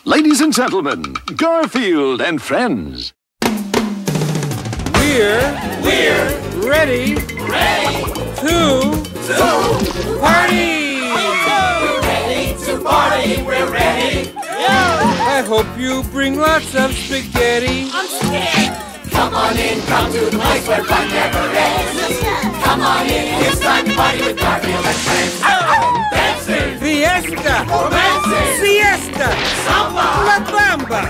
Ladies and gentlemen, Garfield and friends. We're ready to party. We're ready to party. We're ready. I hope you bring lots of spaghetti. I'm scared. Come on in, come to the place where fun never ends. Come on in, it's time to party with Garfield and friends. Dancing, Fiesta, romancing, siesta, samba, la bamba.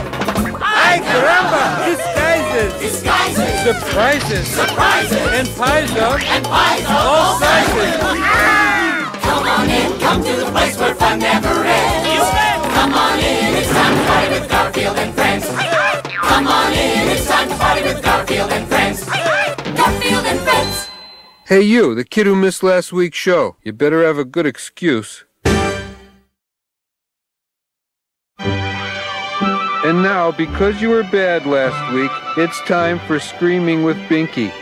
Ay caramba, disguises, surprises, and pies of all sizes. Come on in, come to the place where fun never ends. Come on in, it's time to party with Garfield and friends. Come on in, it's time to party with Garfield and friends. Garfield and friends. Hey you, the kid who missed last week's show. You better have a good excuse. And now, because you were bad last week, it's time for Screaming with Binky.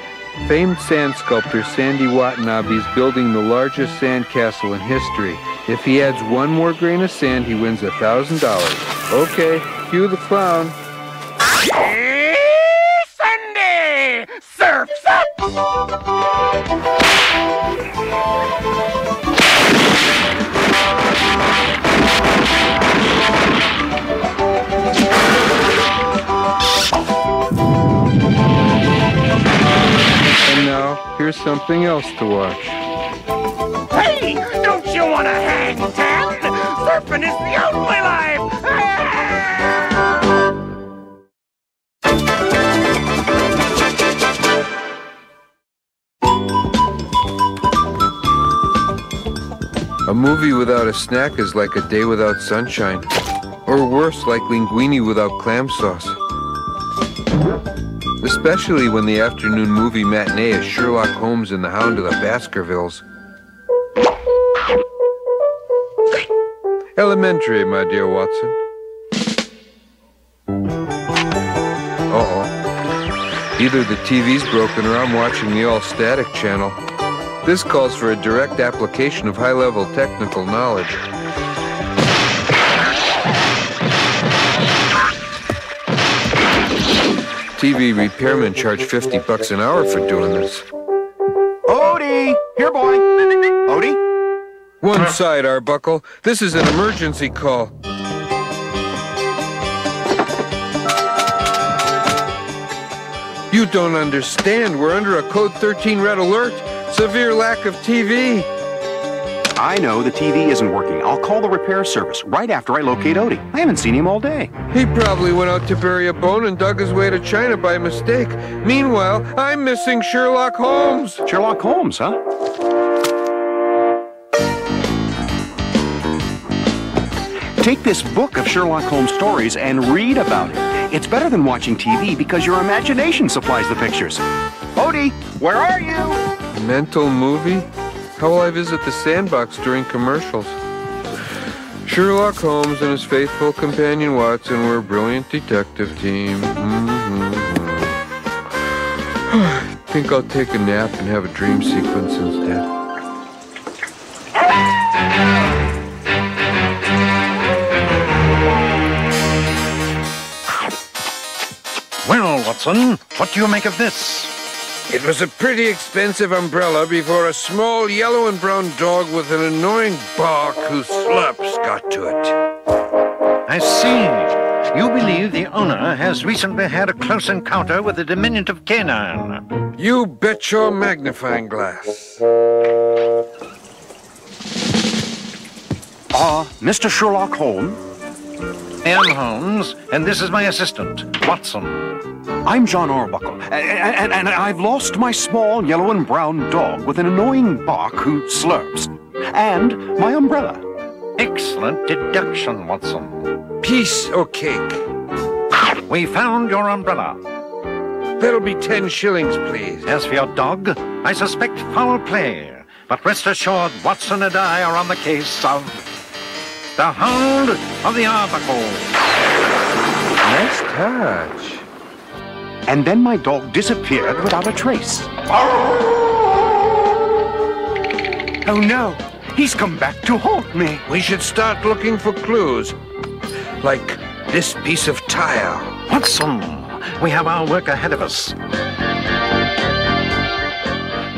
Famed sand sculptor Sandy Watanabe is building the largest sandcastle in history. If he adds one more grain of sand, he wins $1,000. Okay, cue the clown. Sunday! Surf's up! And now, here's something else to watch. Hey, don't you want to hang ten? Surfing is the only life! A movie without a snack is like a day without sunshine. Or worse, like linguine without clam sauce. Especially when the afternoon movie matinee is Sherlock Holmes and the Hound of the Baskervilles. Elementary, my dear Watson. Uh-oh. Either the TV's broken or I'm watching the all-static channel. This calls for a direct application of high-level technical knowledge. TV repairmen charge $50 an hour for doing this. Odie! Here, boy! Odie? One side, Arbuckle. This is an emergency call. You don't understand. We're under a Code 13 red alert. Severe lack of TV. I know the TV isn't working. I'll call the repair service right after I locate Odie. I haven't seen him all day. He probably went out to bury a bone and dug his way to China by mistake. Meanwhile, I'm missing Sherlock Holmes. Sherlock Holmes, huh? Take this book of Sherlock Holmes stories and read about it. It's better than watching TV because your imagination supplies the pictures. Odie, where are you? Mental movie? How will I visit the sandbox during commercials? Sherlock Holmes and his faithful companion Watson were a brilliant detective team. I think I'll take a nap and have a dream sequence instead. Well, Watson, what do you make of this? It was a pretty expensive umbrella before a small yellow and brown dog with an annoying bark whose slurps got to it. I see. You believe the owner has recently had a close encounter with a diminutive canine. You bet your magnifying glass. Mr. Sherlock Holmes? I am Holmes, and this is my assistant, Watson. I'm John Arbuckle, and I've lost my small yellow and brown dog with an annoying bark who slurps, and my umbrella. Excellent deduction, Watson. Piece or cake? We found your umbrella. That'll be 10 shillings, please. As for your dog, I suspect foul play. But rest assured, Watson and I are on the case of the Hound of the Arbuckle. Nice touch. And then my dog disappeared without a trace. Oh no, he's come back to haunt me. We should start looking for clues. Like this piece of tile. Watson, we have our work ahead of us.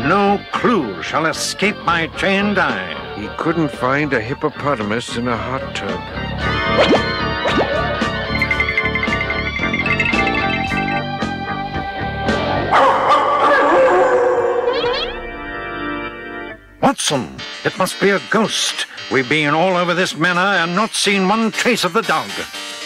No clue shall escape my trained eye. He couldn't find a hippopotamus in a hot tub. Watson, it must be a ghost. We've been all over this manor and not seen one trace of the dog.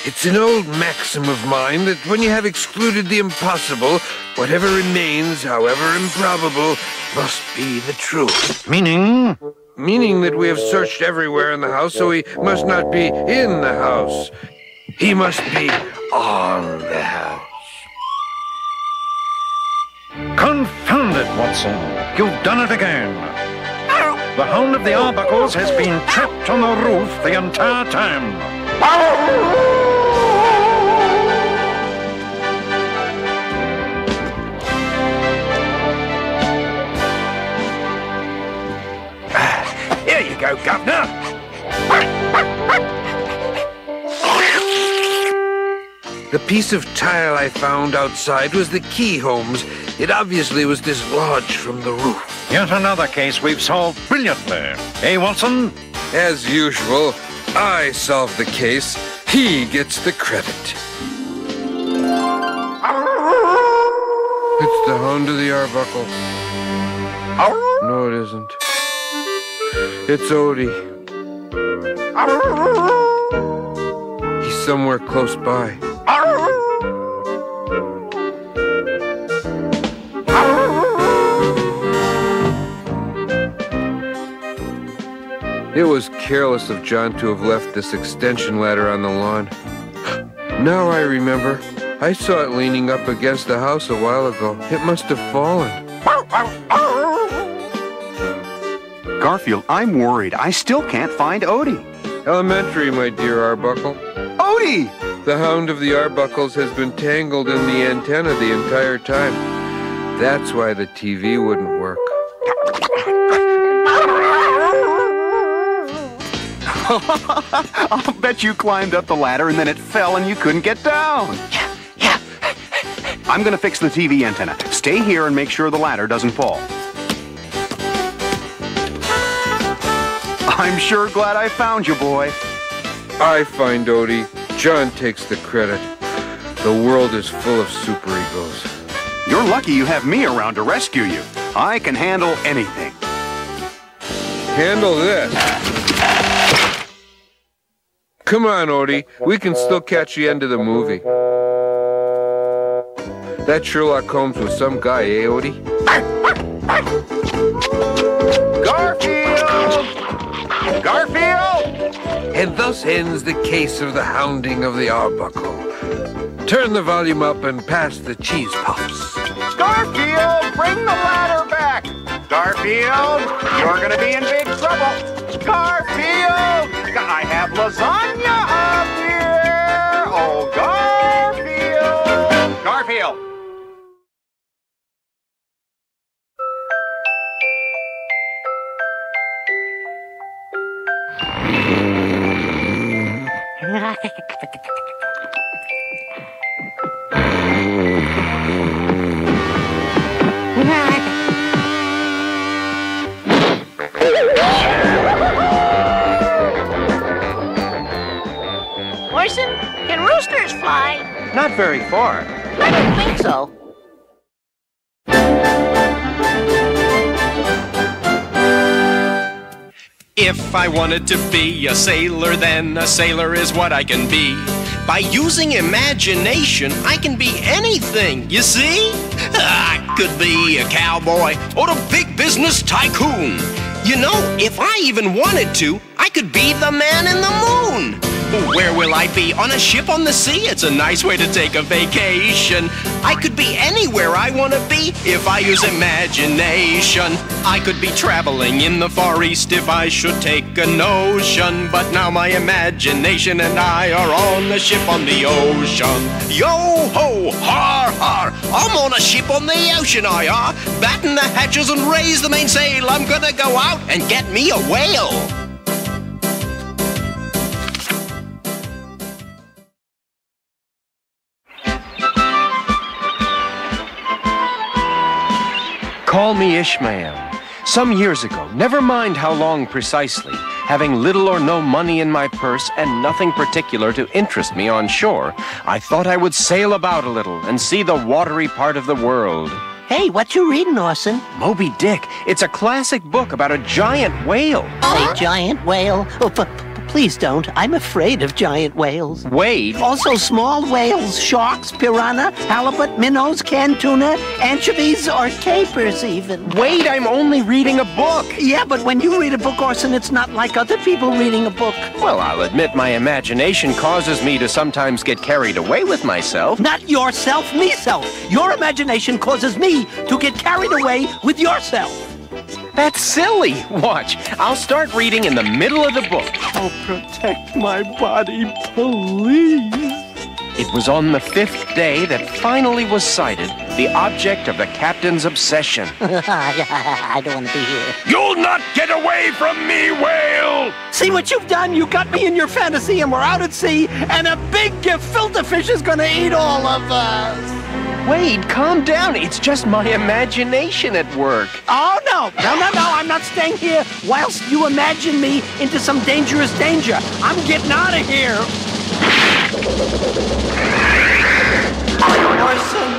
It's an old maxim of mine that when you have excluded the impossible, whatever remains, however improbable, must be the truth. Meaning? Meaning that we have searched everywhere in the house, so he must not be in the house. He must be on the house. Confound it, Watson. You've done it again. The Hound of the Arbuckles has been trapped on the roof the entire time. Here you go, Governor. The piece of tile I found outside was the key, Holmes. It obviously was dislodged from the roof. Yet another case we've solved brilliantly. Eh, Watson? As usual, I solved the case. He gets the credit. It's the Hound of the Arbuckle. No, it isn't. It's Odie. He's somewhere close by. It was careless of John to have left this extension ladder on the lawn. Now I remember. I saw it leaning up against the house a while ago. It must have fallen. Garfield, I'm worried. I still can't find Odie. Elementary, my dear Arbuckle. Odie! The Hound of the Arbuckles has been tangled in the antenna the entire time. That's why the TV wouldn't work. I'll bet you climbed up the ladder and then it fell and you couldn't get down. Yeah. I'm gonna fix the TV antenna. Stay here and make sure the ladder doesn't fall. I'm sure glad I found you, boy. I find Odie. John takes the credit. The world is full of superegos. You're lucky you have me around to rescue you. I can handle anything. Handle this. Come on, Odie. We can still catch the end of the movie. That Sherlock Holmes was some guy, eh, Odie? Garfield! Garfield! And thus ends the case of the Hounding of the Arbuckle. Turn the volume up and pass the cheese puffs. Garfield, bring the ladder back! Garfield, you're gonna be in big trouble! Garfield! I have lasagna up here! Oh, Garfield! Garfield! Orson, can roosters fly? Not very far. I don't think so. If I wanted to be a sailor, then a sailor is what I can be. By using imagination, I can be anything, you see? I could be a cowboy or a big business tycoon. You know, if I even wanted to, I could be the man in the moon. Where will I be? On a ship on the sea? It's a nice way to take a vacation. I could be anywhere I want to be if I use imagination. I could be traveling in the Far East if I should take a notion. But now my imagination and I are on a ship on the ocean. Yo-ho, har, har, I'm on a ship on the ocean, I are. Batten the hatches and raise the mainsail. I'm gonna go out and get me a whale. Call me Ishmael. Some years ago, never mind how long precisely, having little or no money in my purse and nothing particular to interest me on shore, I thought I would sail about a little and see the watery part of the world. Hey, what you reading, Orson? Moby Dick. It's a classic book about a giant whale. A giant whale? Oh, please don't. I'm afraid of giant whales. Wade? Also small whales, sharks, piranha, halibut, minnows, canned tuna, anchovies, or capers even. Wade, I'm only reading a book. Yeah, but when you read a book, Orson, it's not like other people reading a book. Well, I'll admit my imagination causes me to sometimes get carried away with myself. Not yourself, me-self. Your imagination causes me to get carried away with yourself. That's silly. Watch, I'll start reading in the middle of the book. Oh, protect my body, please. It was on the 5th day that finally was sighted the object of the captain's obsession. I don't want to be here. You'll not get away from me, whale! See what you've done? You got me in your fantasy, and we're out at sea, and a big gefilte fish is gonna eat all of us. Wade, calm down. It's just my imagination at work. Oh, no, I'm not staying here whilst you imagine me into some dangerous danger. I'm getting out of here. Orson,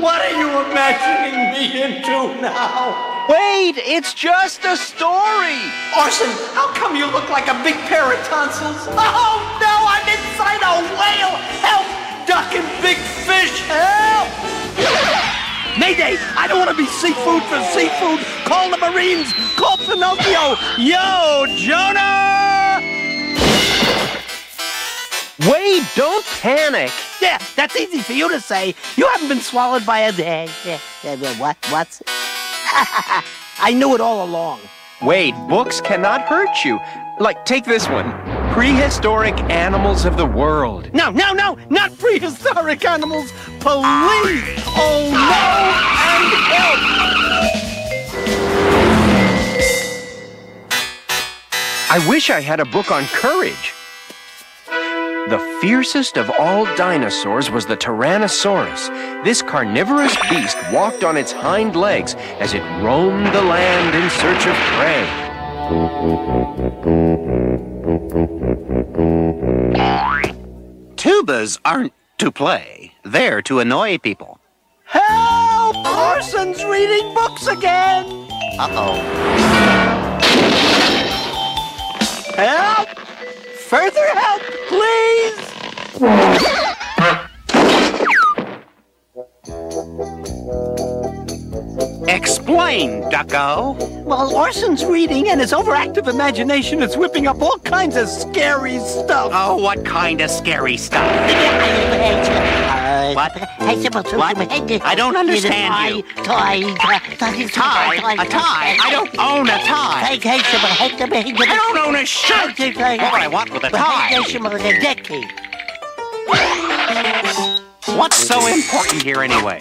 what are you imagining me into now? Wade, it's just a story. Orson, how come you look like a big pair of tonsils? Oh, no, I'm inside a whale. Help, duck and big fish, help. Mayday, I don't want to be seafood for seafood. Call the Marines, call Pinocchio. Yo, Jonah! Wade, don't panic. Yeah, that's easy for you to say. You haven't been swallowed by a day. What's? I knew it all along. Wade, books cannot hurt you. Like, take this one. Prehistoric Animals of the World. No, not prehistoric animals. Police! Oh, no! And help! I wish I had a book on courage. The fiercest of all dinosaurs was the Tyrannosaurus. This carnivorous beast walked on its hind legs as it roamed the land in search of prey. Tubas aren't to play. They're to annoy people. Help! Orson's reading books again! Uh-oh. Help! Further help, please! Explain, Ducko. Well, Orson's reading, and his overactive imagination is whipping up all kinds of scary stuff. Oh, what kind of scary stuff? What? What? I don't understand you. Tie? A tie? I don't own a tie. I don't own a shirt. What would I want with a tie? What's so important here anyway?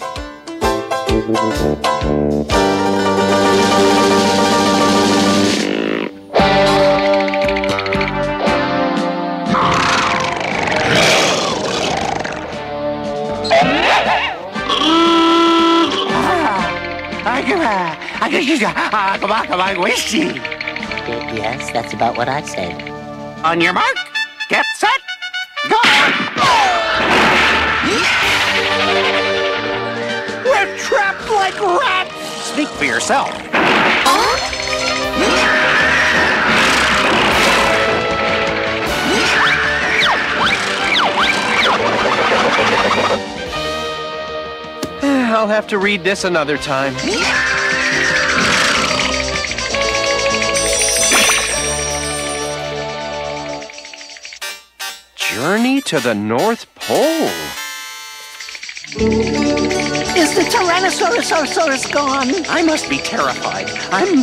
Yes, that's about what I said. On your mark, get set, go! We're trapped like rats! Speak for yourself. I'll have to read this another time. Journey to the North Pole. Is the Tyrannosaurus gone? I must be terrified. I'm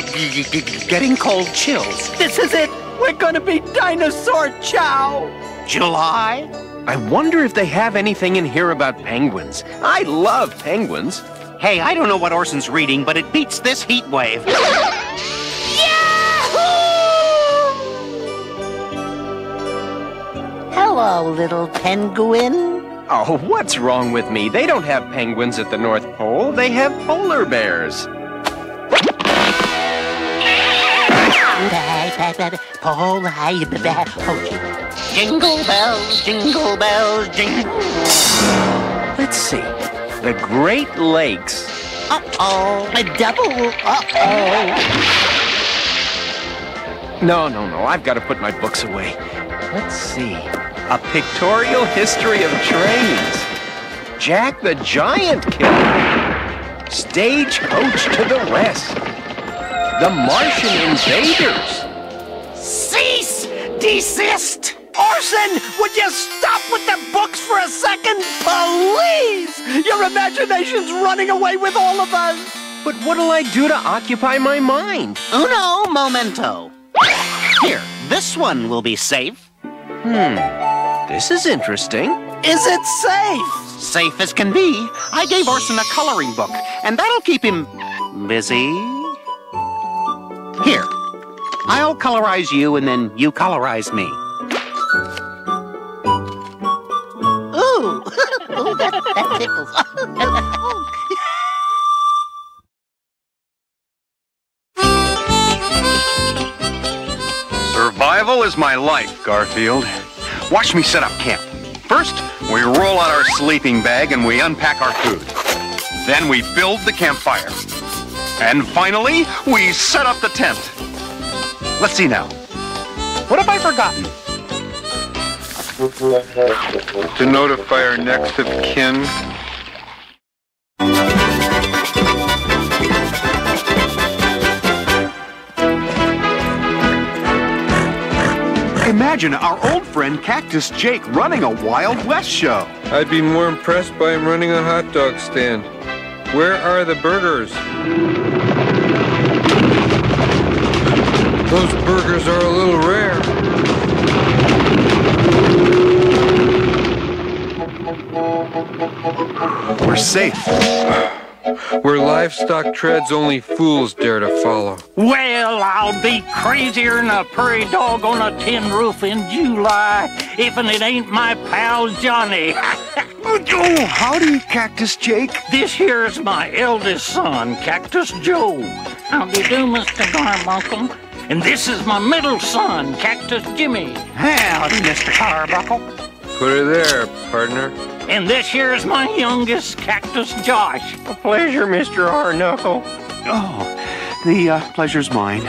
getting cold chills. This is it! We're gonna be dinosaur chow! July? I wonder if they have anything in here about penguins. I love penguins. Hey, I don't know what Orson's reading, but it beats this heat wave. Hello, little penguin. Oh, what's wrong with me? They don't have penguins at the North Pole. They have polar bears. Jingle bells, jingle bells, jingle. Let's see. The Great Lakes. Uh-oh, a double, uh-oh. No. I've got to put my books away. Let's see. A pictorial history of trains. Jack the Giant Killer. Stagecoach to the West. The Martian Invaders. Cease! Desist! Orson, would you stop with the books for a second? Please! Your imagination's running away with all of us! But what'll I do to occupy my mind? Uno momento. Here, this one will be safe. This is interesting. Is it safe? Safe as can be. I gave Orson a coloring book, and that'll keep him busy. Here, I'll colorize you, and then you colorize me. Ooh, ooh, that tickles. Survival is my life, Garfield. Watch me set up camp. First, we roll out our sleeping bag and we unpack our food. Then we build the campfire. And finally, we set up the tent. Let's see now. What have I forgotten? To notify our next of kin. Imagine our old friend Cactus Jake running a Wild West show. I'd be more impressed by him running a hot dog stand. Where are the burgers? Those burgers are a little rare. We're safe. Where livestock treads, only fools dare to follow. Well, I'll be crazier than a prairie dog on a tin roof in July, if it ain't my pal Johnny. Oh, howdy, Cactus Jake. This here's my eldest son, Cactus Joe. How do you do, Mr. Carbuncle? And this is my middle son, Cactus Jimmy. Howdy, Mr. Carbuncle. Put her there, partner. And this here's my youngest, Cactus Josh. A pleasure, Mr. Arnuckle. Oh, the pleasure's mine.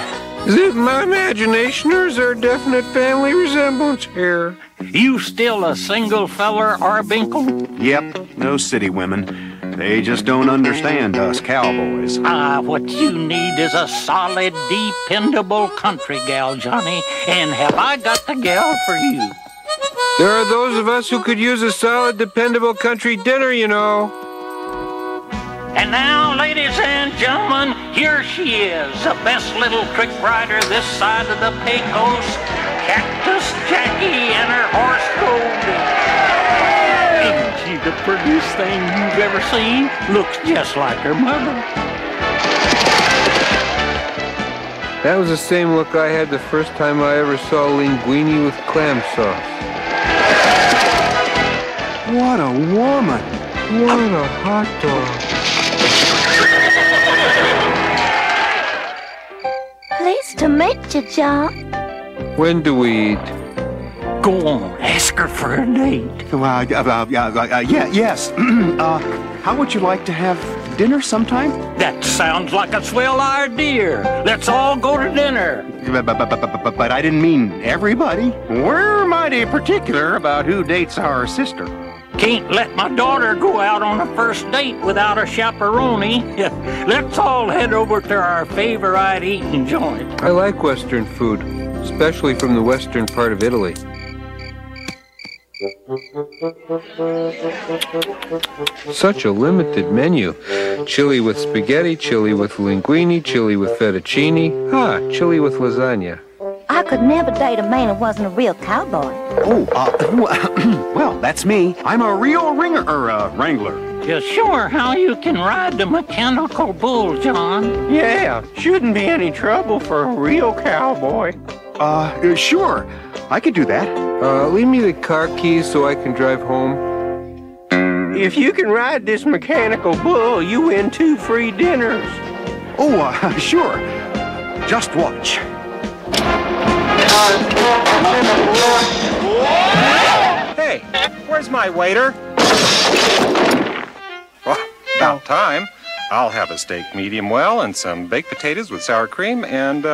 Is it my imagination, or is there a definite family resemblance here? You still a single feller, Arbunkle? Yep, no city women. They just don't understand us cowboys. What you need is a solid, dependable country gal, Johnny. And have I got the gal for you? There are those of us who could use a solid, dependable country dinner, you know. And now, ladies and gentlemen, here she is, the best little trick rider this side of the Pecos, Cactus Jackie and her horse Goldie. Isn't she the prettiest thing you've ever seen? Looks just like her mother. That was the same look I had the first time I ever saw linguine with clam sauce. What a woman. What a hot dog. Pleased to meet you, John. When do we eat? Go on, ask her for a date. Yes. How would you like to have dinner sometime? That sounds like a swell idea. Let's all go to dinner. But I didn't mean everybody. We're mighty particular about who dates our sister. Can't let my daughter go out on a first date without a chaperone. Let's all head over to our favorite eating joint. I like Western food, especially from the western part of Italy. Such a limited menu. Chili with spaghetti, chili with linguine, chili with fettuccine. Chili with lasagna. I could never date a man who wasn't a real cowboy. Well, that's me. I'm a real wrangler. You sure how you can ride the mechanical bull, John? Yeah, shouldn't be any trouble for a real cowboy. Sure. I could do that. Leave me the car keys so I can drive home. If you can ride this mechanical bull, you win 2 free dinners. Sure. Just watch. Hey, where's my waiter? Well, about time. I'll have a steak medium well and some baked potatoes with sour cream and,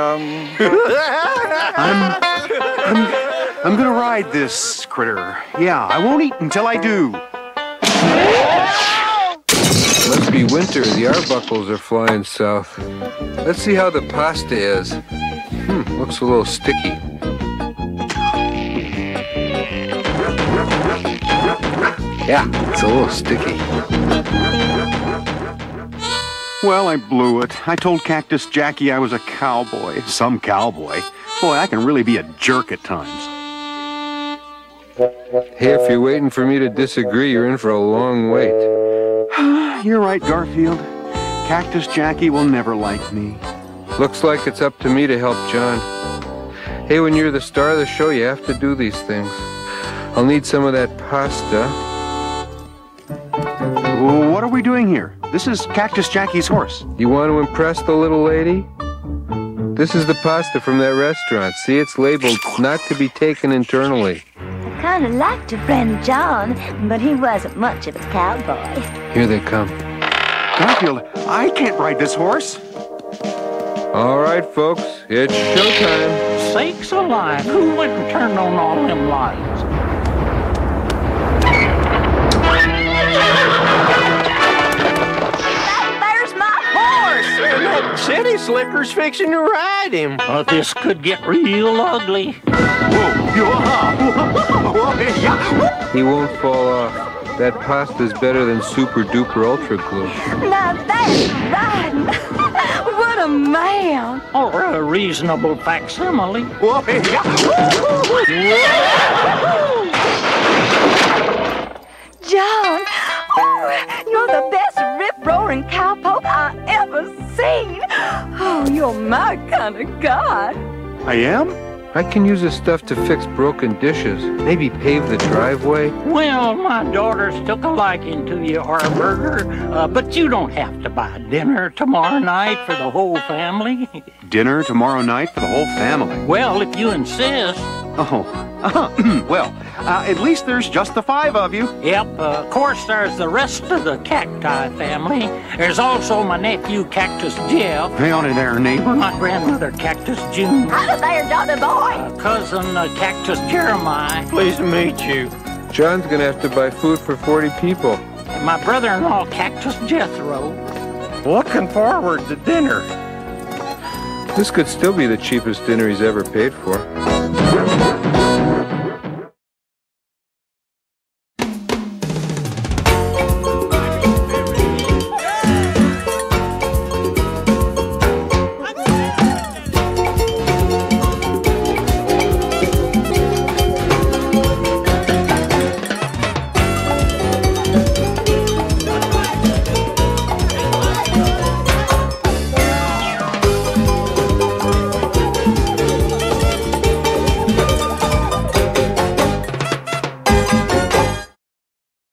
I'm gonna ride this critter. Yeah, I won't eat until I do. Must be winter. The arbuckles are flying south. Let's see how the pasta is. Looks a little sticky. Yeah, it's a little sticky. Well, I blew it. I told Cactus Jackie I was a cowboy. Some cowboy. Boy, I can really be a jerk at times. Hey, if you're waiting for me to disagree, you're in for a long wait. You're right, Garfield. Cactus Jackie will never like me. Looks like it's up to me to help John. Hey, when you're the star of the show, you have to do these things. I'll need some of that pasta. What are we doing here? This is Cactus Jackie's horse. You want to impress the little lady? This is the pasta from that restaurant. See, it's labeled not to be taken internally. I kind of liked your friend John, but he wasn't much of a cowboy. Here they come. Garfield, I can't ride this horse. All right, folks, it's showtime. Sakes alive, who went and turned on all them lights? There's my horse! That city slicker's fixing to ride him. This could get real ugly. He won't fall off. That pasta's better than super duper ultra glue. Now that's riding! What a man! Or a reasonable facsimile. John, you're the best rip-roaring cowpoke I ever seen. Oh, you're my kind of god. I am? I can use this stuff to fix broken dishes. Maybe pave the driveway. Well, my daughter's took a liking to you, Harburger, but you don't have to buy dinner tomorrow night for the whole family. Dinner tomorrow night for the whole family. Well, if you insist. Well, at least there's just the 5 of you. Yep, of course there's the rest of the cacti family. There's also my nephew, Cactus Jeff. Howdy there, neighbor. My grandmother, Cactus June. Howdy there, Johnny boy. Cousin, Cactus Jeremiah. Pleased to meet you. John's gonna have to buy food for 40 people. And my brother-in-law, Cactus Jethro. Looking forward to dinner. This could still be the cheapest dinner he's ever paid for.